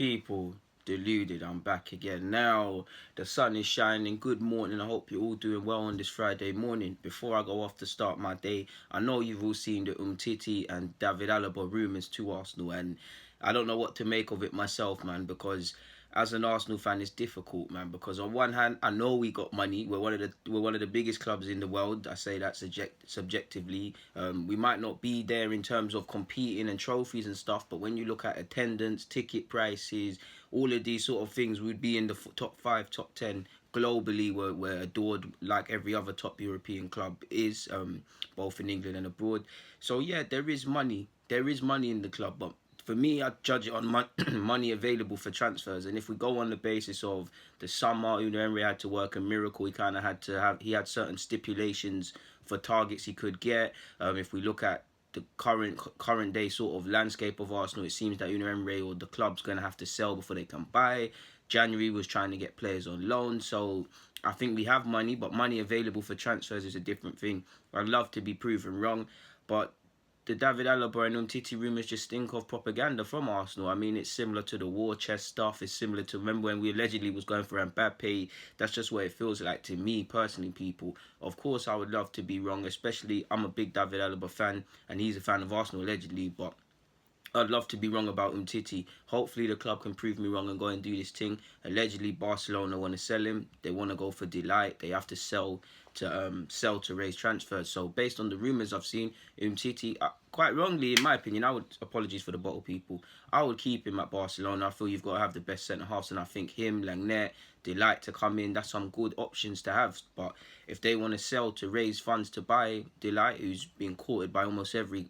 People, Deluded, I'm back again. Now, the sun is shining. Good morning. I hope you're all doing well on this Friday morning. Before I go off to start my day, I know you've all seen the Umtiti and David Alaba rumours to Arsenal, and I don't know what to make of it myself, man, because as an Arsenal fan, it's difficult, man. Because on one hand, I know we got money. We're one of the biggest clubs in the world. I say that subjectively. We might not be there in terms of competing and trophies and stuff, but when you look at attendance, ticket prices, all of these sort of things, we'd be in the top 5, top 10 globally. We're adored like every other top European club is, both in England and abroad. So yeah, there is money. There is money in the club, but for me, I judge it on money available for transfers. And if we go on the basis of the summer, Unai Emery had to work a miracle. He had certain stipulations for targets he could get. If we look at the current day sort of landscape of Arsenal, it seems that Unai Emery or the club's going to have to sell before they can buy. January was trying to get players on loan. So I think we have money, but money available for transfers is a different thing. I'd love to be proven wrong, but the David Alaba and Umtiti rumours just stink of propaganda from Arsenal. I mean, it's similar to the war chest stuff. It's similar to, remember when we allegedly was going for Mbappe? That's just what it feels like to me personally, people. Of course, I would love to be wrong, especially I'm a big David Alaba fan, and he's a fan of Arsenal allegedly, but I'd love to be wrong about Umtiti. Hopefully the club can prove me wrong and go and do this thing. Allegedly Barcelona want to sell him. They want to go for Delight. They have to sell to raise transfers. So based on the rumours I've seen, Umtiti, quite wrongly in my opinion, apologies for the bottle people, I would keep him at Barcelona. I feel you've got to have the best centre halves, and I think him, Langlet, Delight to come in, that's some good options to have. But if they want to sell to raise funds to buy Delight, who's been courted by almost every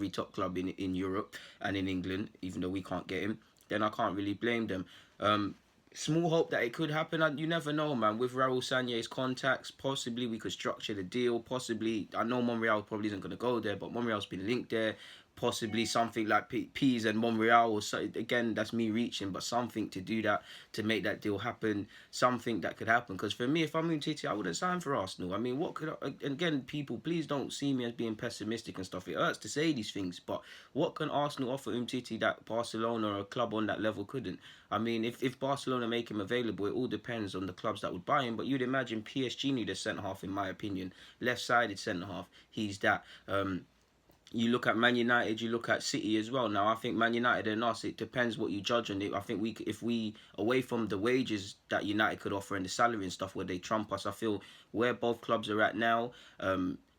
top club in Europe and in England, even though we can't get him, then I can't really blame them. Small hope that it could happen. You never know, man. With Raul Sanye's contacts, possibly we could structure the deal. Possibly, I know Monreal probably isn't going to go there, but Monreal's been linked there. Possibly something like Peas and Monreal, or so, again, that's me reaching, but something to do that, to make that deal happen, something that could happen. Because for me, if I'm Umtiti, I wouldn't sign for Arsenal. I mean, what could again, people, please don't see me as being pessimistic and stuff. It hurts to say these things, but what can Arsenal offer Umtiti that Barcelona or a club on that level couldn't? I mean, if Barcelona make him available, it all depends on the clubs that would buy him. But you'd imagine PSG need a centre half, in my opinion, left-sided centre half. He's that. You look at Man United, you look at City as well. Now, I think Man United and us, it depends what you judge on it. I think if we, away from the wages that United could offer and the salary and stuff where they trump us, I feel where both clubs are at now,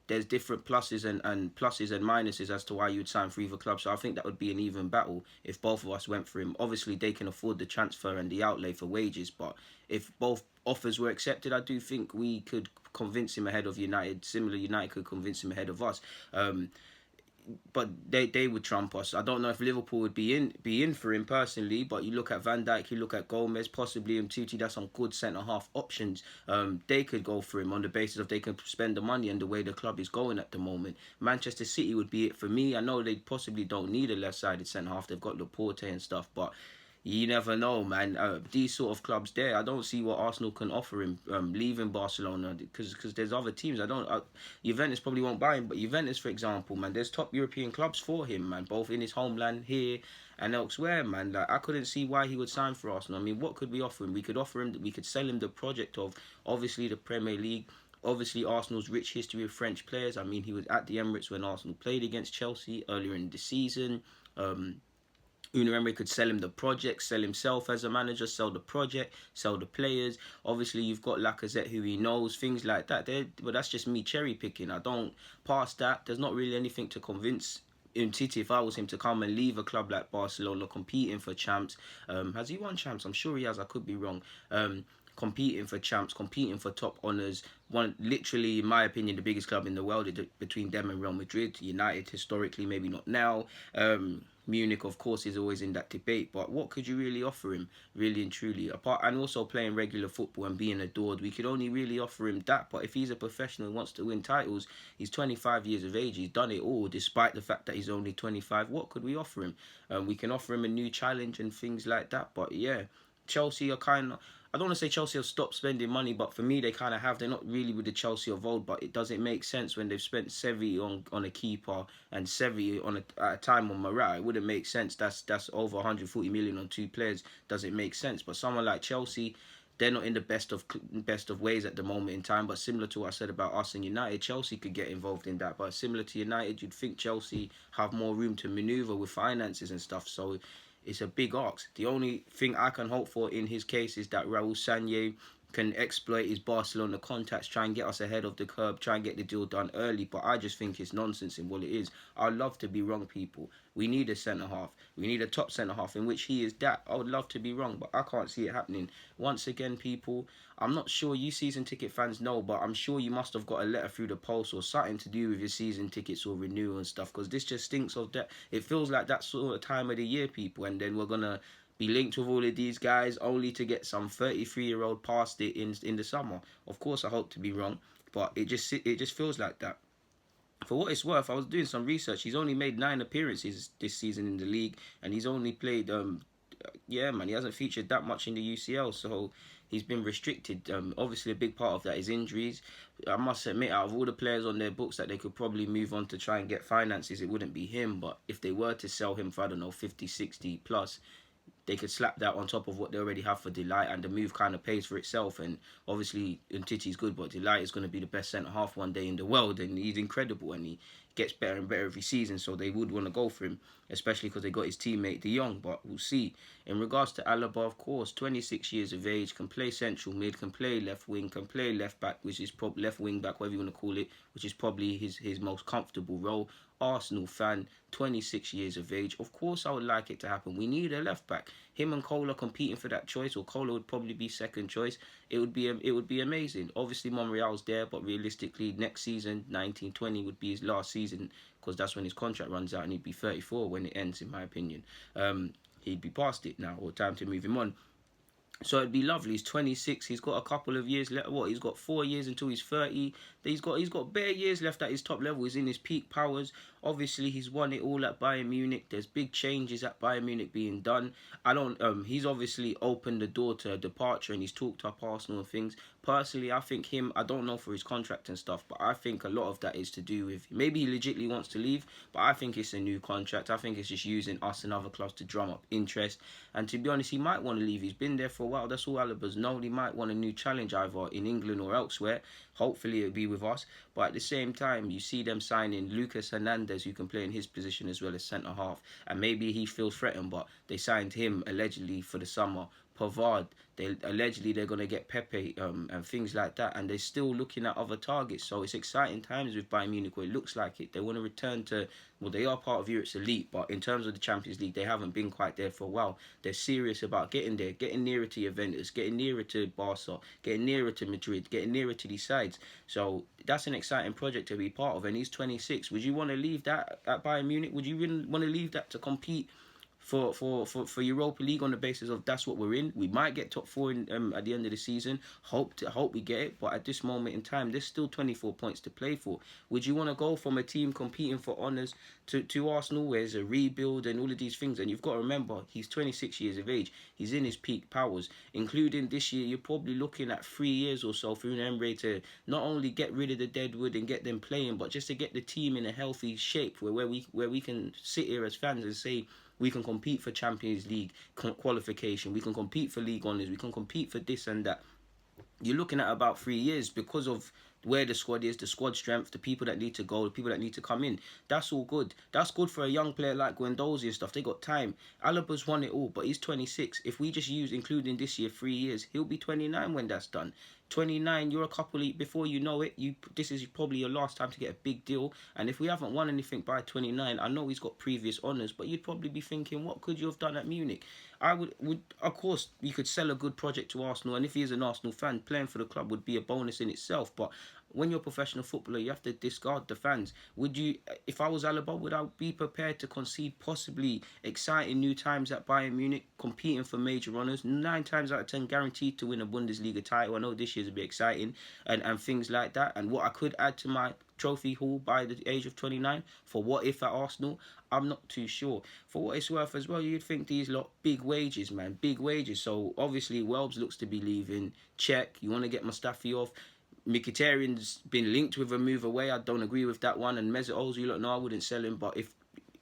there's different pluses and minuses as to why you'd sign for either club. So I think that would be an even battle if both of us went for him. Obviously, they can afford the transfer and the outlay for wages, but if both offers were accepted, I do think we could convince him ahead of United. Similar, United could convince him ahead of us. But they would trump us. I don't know if Liverpool would be in for him personally, but you look at Van Dijk, you look at Gomez, possibly Umtiti, that's some good centre half options. They could go for him on the basis of they can spend the money and the way the club is going at the moment. Manchester City would be it for me. I know they possibly don't need a left-sided centre half. They've got Laporte and stuff, but you never know, man. These sort of clubs there, I don't see what Arsenal can offer him leaving Barcelona, because there's other teams. Juventus probably won't buy him, but Juventus, for example, man, there's top European clubs for him, man, both in his homeland here and elsewhere, man. Like, I couldn't see why he would sign for Arsenal. I mean, what could we offer him? We could sell him the project of, obviously, the Premier League. Obviously, Arsenal's rich history of French players. I mean, he was at the Emirates when Arsenal played against Chelsea earlier in the season. Unai Emery could sell him the project, sell himself as a manager, sell the project, sell the players. Obviously, you've got Lacazette, who he knows, things like that. But that's just me cherry picking. I don't pass that. There's not really anything to convince Umtiti, if I was him, to come and leave a club like Barcelona competing for champs. Has he won champs? I'm sure he has. I could be wrong. Competing for champs, competing for top honours. One, literally, in my opinion, the biggest club in the world between them and Real Madrid. United, historically, maybe not now. Munich, of course, is always in that debate. But what could you really offer him, really and truly? Apart, and also playing regular football and being adored, we could only really offer him that. But if he's a professional and wants to win titles, he's 25 years of age. He's done it all, despite the fact that he's only 25. What could we offer him? We can offer him a new challenge and things like that. But yeah, Chelsea are kind of, I don't want to say Chelsea have stopped spending money, but for me, they kind of have. They're not really with the Chelsea of old, but it doesn't make sense when they've spent 70 on a keeper and 70 at a time on Morata. It wouldn't make sense. That's over 140 million on two players. Doesn't make sense. But someone like Chelsea, they're not in the best of ways at the moment in time. But similar to what I said about us and United, Chelsea could get involved in that. But similar to United, you'd think Chelsea have more room to manoeuvre with finances and stuff. So it's a big ask. The only thing I can hope for in his case is that Raul Sanllehi can exploit his Barcelona contacts, try and get us ahead of the curve, try and get the deal done early. But I just think it's nonsense in what it is. I'd love to be wrong, people. We need a centre half. We need a top centre half, in which he is that. I would love to be wrong, but I can't see it happening. Once again, people, I'm not sure you season ticket fans know, but I'm sure you must have got a letter through the post or something to do with your season tickets or renewal and stuff, because this just stinks of that. It feels like that sort of time of the year, people, and then we're going to be linked with all of these guys only to get some 33-year-old past it in the summer. Of course, I hope to be wrong, but it just feels like that. For what it's worth, I was doing some research. He's only made 9 appearances this season in the league, and he's only played yeah, man, he hasn't featured that much in the UCL, so he's been restricted. Obviously, a big part of that is injuries. I must admit, out of all the players on their books that they could probably move on to try and get finances, it wouldn't be him. But if they were to sell him for, I don't know, 50, 60 plus, they could slap that on top of what they already have for Delight, and the move kind of pays for itself. And obviously, Umtiti's good, but Delight is going to be the best centre half one day in the world, and he's incredible, and he gets better and better every season. So they would want to go for him, especially because they got his teammate De Jong. But we'll see. In regards to Alaba, of course, 26 years of age, can play central mid, can play left wing, can play left back, which is probably left wing back, whatever you want to call it, which is probably his most comfortable role. Arsenal fan, 26 years of age. Of course, I would like it to happen. We need a left back. Him and Cole are competing for that choice, or Cole would probably be second choice. It would be amazing. Obviously, Monreal's there, but realistically, next season, 1920 would be his last season, because that's when his contract runs out, and he'd be 34 when it ends, in my opinion. He'd be past it now, or time to move him on. So it'd be lovely. He's 26. He's got a couple of years left. What? He's got 4 years until he's 30. He's got bare years left at his top level. He's in his peak powers. Obviously, he's won it all at Bayern Munich. There's big changes at Bayern Munich being done. I don't. He's obviously opened the door to a departure, and he's talked up Arsenal and things. Personally, I think him. I don't know for his contract and stuff, but I think a lot of that is to do with maybe he legitimately wants to leave, but I think it's a new contract. I think it's just using us and other clubs to drum up interest. And to be honest, he might want to leave. He's been there for a while. That's all Alaba's known. He might want a new challenge either in England or elsewhere. Hopefully it'll be with us. But at the same time, you see them signing Lucas Hernandez, who can play in his position as well as centre half. And maybe he feels threatened, but they signed him allegedly for the summer. Pavard, they're going to get Pepe and things like that, and they're still looking at other targets. So it's exciting times with Bayern Munich, where it looks like it. They want to return to, well, they are part of Europe's elite, but in terms of the Champions League, they haven't been quite there for a while. They're serious about getting there, getting nearer to Juventus, getting nearer to Barca, getting nearer to Madrid, getting nearer to these sides. So that's an exciting project to be part of, and he's 26. Would you want to leave that at Bayern Munich? Would you really want to leave that to compete for Europa League on the basis of that's what we're in? We might get top 4 in, at the end of the season. Hope we get it, but at this moment in time, there's still 24 points to play for. Would you want to go from a team competing for honours to Arsenal, where there's a rebuild and all of these things? And you've got to remember, he's 26 years of age. He's in his peak powers. Including this year, you're probably looking at 3 years or so for Unai Emery to not only get rid of the deadwood and get them playing, but just to get the team in a healthy shape where we can sit here as fans and say, we can compete for Champions League qualification. We can compete for league honours. We can compete for this and that. You're looking at about 3 years because of where the squad is, the squad strength, the people that need to go, the people that need to come in. That's all good. That's good for a young player like Guendouzi and stuff. They got time. Alaba's won it all, but he's 26. If we just use, including this year, 3 years, he'll be 29 when that's done. 29, you're a couple of, before you know it, this is probably your last time to get a big deal. And if we haven't won anything by 29, I know he's got previous honours, but you'd probably be thinking, what could you have done at Munich? I would of course, you could sell a good project to Arsenal, and if he is an Arsenal fan, playing for the club would be a bonus in itself. But when you're a professional footballer, you have to discard the fans. Would you, if I was Alaba, would I be prepared to concede possibly exciting new times at Bayern Munich, competing for major honours, 9 times out of 10 guaranteed to win a Bundesliga title? I know this year's a bit exciting, and things like that. And what I could add to my trophy haul by the age of 29 for what if at Arsenal, I'm not too sure. For what it's worth as well, you'd think these lot big wages, man, big wages. So obviously Welbs looks to be leaving. Check. You want to get Mustafi off. Mkhitaryan's been linked with a move away. I don't agree with that one. And Mesut Ozil, look, no, I wouldn't sell him. But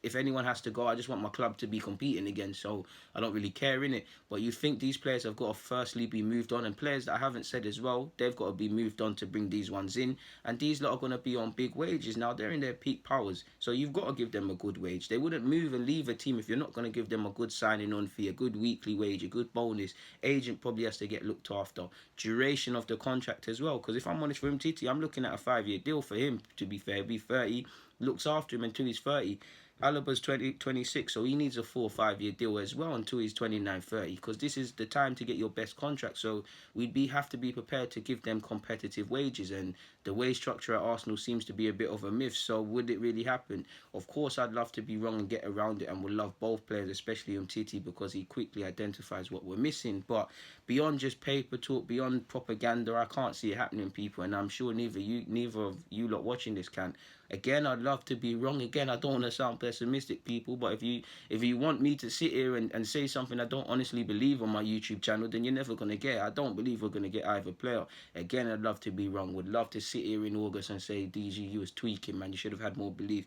if anyone has to go, I just want my club to be competing again. So I don't really care, innit? But you think these players have got to firstly be moved on. And players that I haven't said as well, they've got to be moved on to bring these ones in. And these lot are going to be on big wages. Now, they're in their peak powers. So you've got to give them a good wage. They wouldn't move and leave a team if you're not going to give them a good signing on fee, a good weekly wage, a good bonus. Agent probably has to get looked after. Duration of the contract as well. Because if I'm honest, for Umtiti, I'm looking at a 5-year deal for him, to be fair. He'll be 30, looks after him until he's 30. Alaba's 26, so he needs a 4 or 5 year deal as well until he's 29, 30, because this is the time to get your best contract. So we'd have to be prepared to give them competitive wages, and the wage structure at Arsenal seems to be a bit of a myth. So would it really happen? Of course, I'd love to be wrong and get around it, and would love both players, especially Umtiti, because he quickly identifies what we're missing. But beyond just paper talk, beyond propaganda, I can't see it happening, people, and I'm sure neither of you lot watching this can. Again, I'd love to be wrong. Again, I don't want to sound pessimistic, people, but if you want me to sit here and say something I don't honestly believe on my YouTube channel, then you're never going to get it. I don't believe we're going to get either player. Again, I'd love to be wrong. Would love to sit here in August and say, DG, you was tweaking, man. You should have had more belief.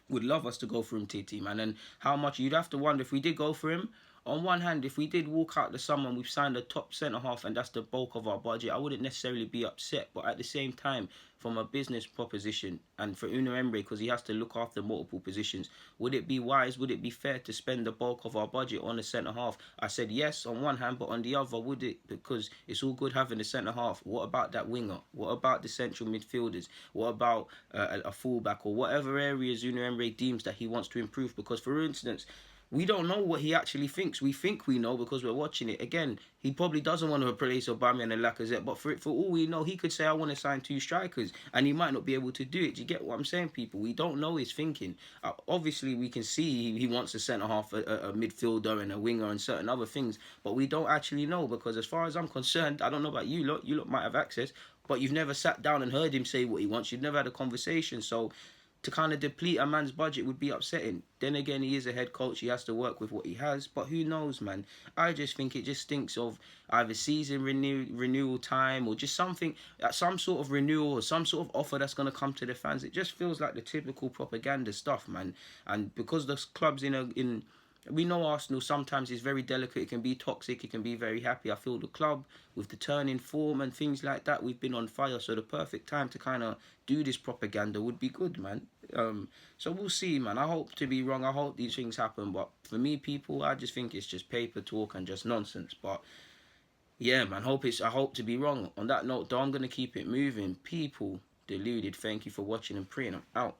Would love us to go for Umtiti, man. And how much you'd have to wonder if we did go for him. On one hand, if we did walk out the summer and we've signed a top centre-half and that's the bulk of our budget, I wouldn't necessarily be upset. But at the same time, from a business proposition, and for Unai Emery, because he has to look after multiple positions, would it be wise, would it be fair to spend the bulk of our budget on a centre-half? I said yes on one hand, but on the other, would it? Because it's all good having a centre-half. What about that winger? What about the central midfielders? What about a fullback, or whatever areas Unai Emery deems that he wants to improve? Because, for instance, we don't know what he actually thinks. We think we know because we're watching it. Again, he probably doesn't want to replace Aubameyang and Lacazette, but for all we know, he could say, I want to sign 2 strikers, and he might not be able to do it. Do you get what I'm saying, people? We don't know his thinking. Obviously, we can see he wants a centre-half, a midfielder, and a winger, and certain other things, but we don't actually know, because as far as I'm concerned, I don't know about you lot might have access, but you've never sat down and heard him say what he wants. You've never had a conversation, so to kind of deplete a man's budget would be upsetting. Then again, he is a head coach. He has to work with what he has. But who knows, man? I just think it just stinks of either season renewal time, or just something, some sort of renewal or some sort of offer that's going to come to the fans. It just feels like the typical propaganda stuff, man. And because the club's we know Arsenal sometimes is very delicate. It can be toxic. It can be very happy. I feel the club, with the turn in form and things like that, we've been on fire. So the perfect time to kind of do this propaganda would be good, man. So we'll see, man. I hope to be wrong. I hope these things happen. But for me, people, I just think it's just paper talk and just nonsense. But yeah, man. I hope to be wrong. On that note, though, I'm gonna keep it moving. People, Deluded. Thank you for watching and praying. I'm out.